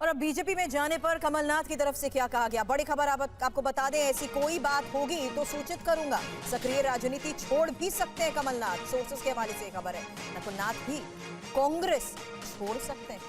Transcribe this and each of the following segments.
और अब बीजेपी में जाने पर कमलनाथ की तरफ से क्या कहा गया, बड़ी खबर आपको बता दें। ऐसी कोई बात होगी तो सूचित करूंगा। सक्रिय राजनीति छोड़ भी सकते हैं कमलनाथ, सोर्सेस के हवाले से खबर है। नकुलनाथ भी कांग्रेस छोड़ सकते हैं।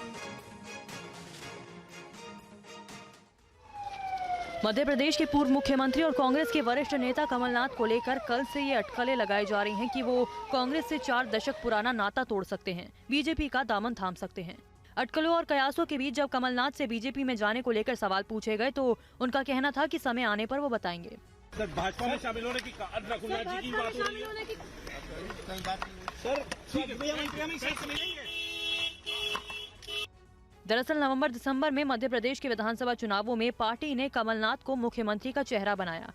मध्य प्रदेश के पूर्व मुख्यमंत्री और कांग्रेस के वरिष्ठ नेता कमलनाथ को लेकर कल से ये अटकलें लगाई जा रही हैं कि वो कांग्रेस से 4 दशक पुराना नाता तोड़ सकते हैं, बीजेपी का दामन थाम सकते हैं। अटकलों और कयासों के बीच जब कमलनाथ से बीजेपी में जाने को लेकर सवाल पूछे गए तो उनका कहना था कि समय आने पर वो बताएंगे। सर, भाजपा में शामिल होने की नकुलनाथ जी की बात हो रही है। दरअसल नवंबर-दिसंबर में मध्य प्रदेश के विधानसभा चुनावों में पार्टी ने कमलनाथ को मुख्यमंत्री का चेहरा बनाया,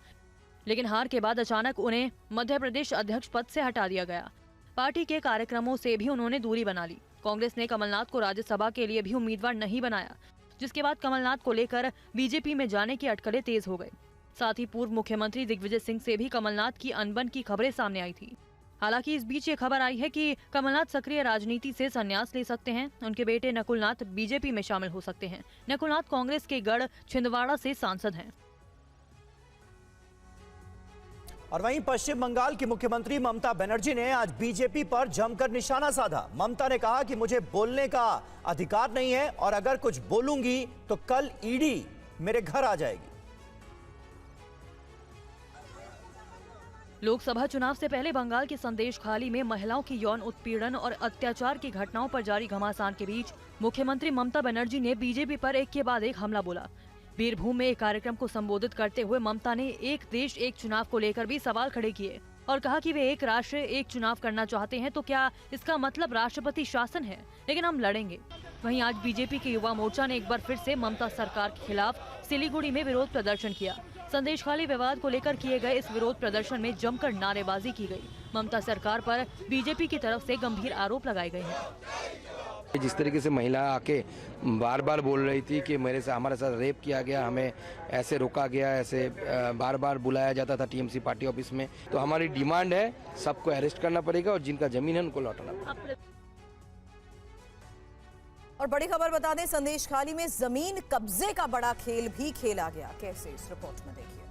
लेकिन हार के बाद अचानक उन्हें मध्य प्रदेश अध्यक्ष पद से हटा दिया गया। पार्टी के कार्यक्रमों से भी उन्होंने दूरी बना ली। कांग्रेस ने कमलनाथ को राज्यसभा के लिए भी उम्मीदवार नहीं बनाया, जिसके बाद कमलनाथ को लेकर बीजेपी में जाने की अटकलें तेज हो गई। साथ ही पूर्व मुख्यमंत्री दिग्विजय सिंह से भी कमलनाथ की अनबन की खबरें सामने आई थी। हालांकि इस बीच ये खबर आई है कि कमलनाथ सक्रिय राजनीति से संन्यास ले सकते हैं। उनके बेटे नकुलनाथ बीजेपी में शामिल हो सकते हैं। नकुलनाथ कांग्रेस के गढ़ छिंदवाड़ा से सांसद हैं। और वहीं पश्चिम बंगाल की मुख्यमंत्री ममता बनर्जी ने आज बीजेपी पर जमकर निशाना साधा। ममता ने कहा कि मुझे बोलने का अधिकार नहीं है और अगर कुछ बोलूंगी तो कल ईडी मेरे घर आ जाएगी। लोकसभा चुनाव से पहले बंगाल के संदेशखाली में महिलाओं की यौन उत्पीड़न और अत्याचार की घटनाओं पर जारी घमासान के बीच मुख्यमंत्री ममता बनर्जी ने बीजेपी पर एक के बाद एक हमला बोला। बीरभूम में एक कार्यक्रम को संबोधित करते हुए ममता ने एक देश एक चुनाव को लेकर भी सवाल खड़े किए और कहा कि वे एक राष्ट्र एक चुनाव करना चाहते हैं तो क्या इसका मतलब राष्ट्रपति शासन है, लेकिन हम लड़ेंगे। वहीं आज बीजेपी के युवा मोर्चा ने एक बार फिर से ममता सरकार के खिलाफ सिलीगुड़ी में विरोध प्रदर्शन किया। संदेशखाली विवाद को लेकर किए गए इस विरोध प्रदर्शन में जमकर नारेबाजी की गई। ममता सरकार पर बीजेपी की तरफ से गंभीर आरोप लगाए गए हैं। जिस तरीके से महिला आके बार बार बोल रही थी कि हमारे साथ रेप किया गया, हमें ऐसे रोका गया, ऐसे बार बार बुलाया जाता था टीएमसी पार्टी ऑफिस में, तो हमारी डिमांड है सबको अरेस्ट करना पड़ेगा और जिनका जमीन है उनको लौटाना पड़ेगा। और बड़ी खबर बता दें, संदेशखाली में जमीन कब्जे का बड़ा खेल भी खेला गया। कैसे, इस रिपोर्ट में देखिए।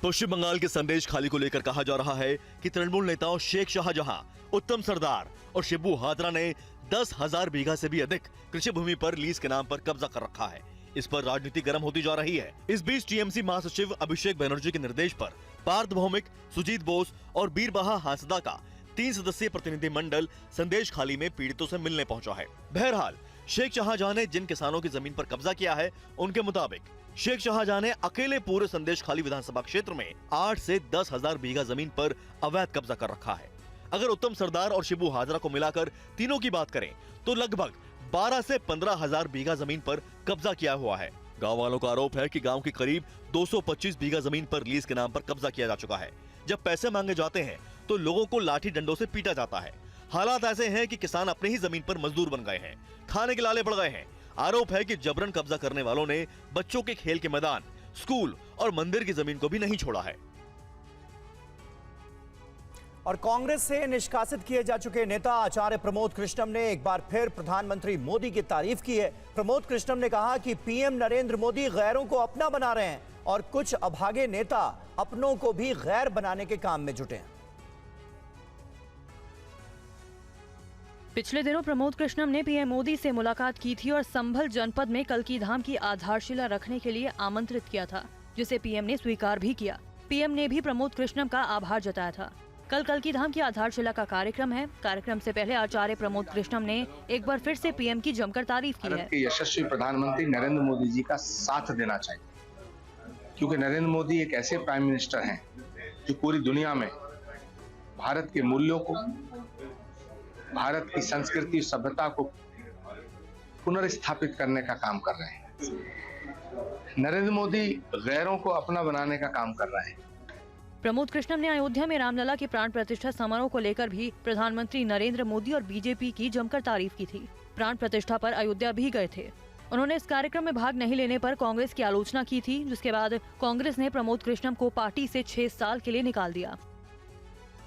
पश्चिम बंगाल के संदेशखाली को लेकर कहा जा रहा है कि तृणमूल नेताओं शेख शाहजहां, उत्तम सरदार और शिबू हाजरा ने 10,000 बीघा से भी अधिक कृषि भूमि पर लीज के नाम पर कब्जा कर रखा है। इस पर राजनीति गर्म होती जा रही है। इस बीच टीएमसी महासचिव अभिषेक बनर्जी के निर्देश पर पार्थ भौमिक, सुजीत बोस और बीरबहा हांसदा का 3 सदस्यीय प्रतिनिधि मंडल संदेशखाली में पीड़ितों से मिलने पहुंचा है। बहरहाल शेख शाहजहां ने जिन किसानों की जमीन पर कब्जा किया है, उनके मुताबिक शेख शाहजहां ने अकेले पूरे संदेशखाली विधानसभा क्षेत्र में 8 से 10,000 बीघा जमीन पर अवैध कब्जा कर रखा है। अगर उत्तम सरदार और शिबू हाजरा को मिलाकर तीनों की बात करें तो लगभग 12 से 15,000 बीघा जमीन पर कब्जा किया हुआ है। गांव वालों का आरोप है कि गांव की करीब 225 बीघा जमीन पर लीज के नाम पर कब्जा किया जा चुका है। जब पैसे मांगे जाते हैं तो लोगों को लाठी डंडों से पीटा जाता है। हालात ऐसे हैं कि किसान अपने ही जमीन पर मजदूर बन गए हैं, खाने के लाले पड़ गए हैं। आरोप है कि जबरन कब्जा करने वालों ने बच्चों के खेल के मैदान, स्कूल और मंदिर की जमीन को भी नहीं छोड़ा है। और कांग्रेस से निष्कासित किए जा चुके नेता आचार्य प्रमोद कृष्णम ने एक बार फिर प्रधानमंत्री मोदी की तारीफ की है। प्रमोद कृष्णम ने कहा कि पीएम नरेंद्र मोदी गैरों को अपना बना रहे हैं और कुछ अभागे नेता अपनों को भी गैर बनाने के काम में जुटे हैं। पिछले दिनों प्रमोद कृष्णम ने पीएम मोदी से मुलाकात की थी और संभल जनपद में कल्कीधाम की आधारशिला रखने के लिए आमंत्रित किया था, जिसे पीएम ने स्वीकार भी किया। पीएम ने भी प्रमोद कृष्णम का आभार जताया था। कल कल्कीधाम की आधारशिला का कार्यक्रम है। कार्यक्रम से पहले आचार्य प्रमोद कृष्णम ने एक बार फिर से पीएम की जमकर तारीफ की है। यशस्वी प्रधानमंत्री नरेंद्र मोदी जी का साथ देना चाहिए, क्योंकि नरेंद्र मोदी एक ऐसे प्राइम मिनिस्टर हैं जो पूरी दुनिया में भारत के मूल्यों को, भारत की संस्कृति सभ्यता को पुनर्स्थापित करने का काम कर रहे हैं। नरेंद्र मोदी गैरों को अपना बनाने का काम कर रहे हैं। प्रमोद कृष्णम ने अयोध्या में रामलला के प्राण प्रतिष्ठा समारोह को लेकर भी प्रधानमंत्री नरेंद्र मोदी और बीजेपी की जमकर तारीफ की थी। प्राण प्रतिष्ठा पर अयोध्या भी गए थे। उन्होंने इस कार्यक्रम में भाग नहीं लेने पर कांग्रेस की आलोचना की थी, जिसके बाद कांग्रेस ने प्रमोद कृष्णम को पार्टी से 6 साल के लिए निकाल दिया।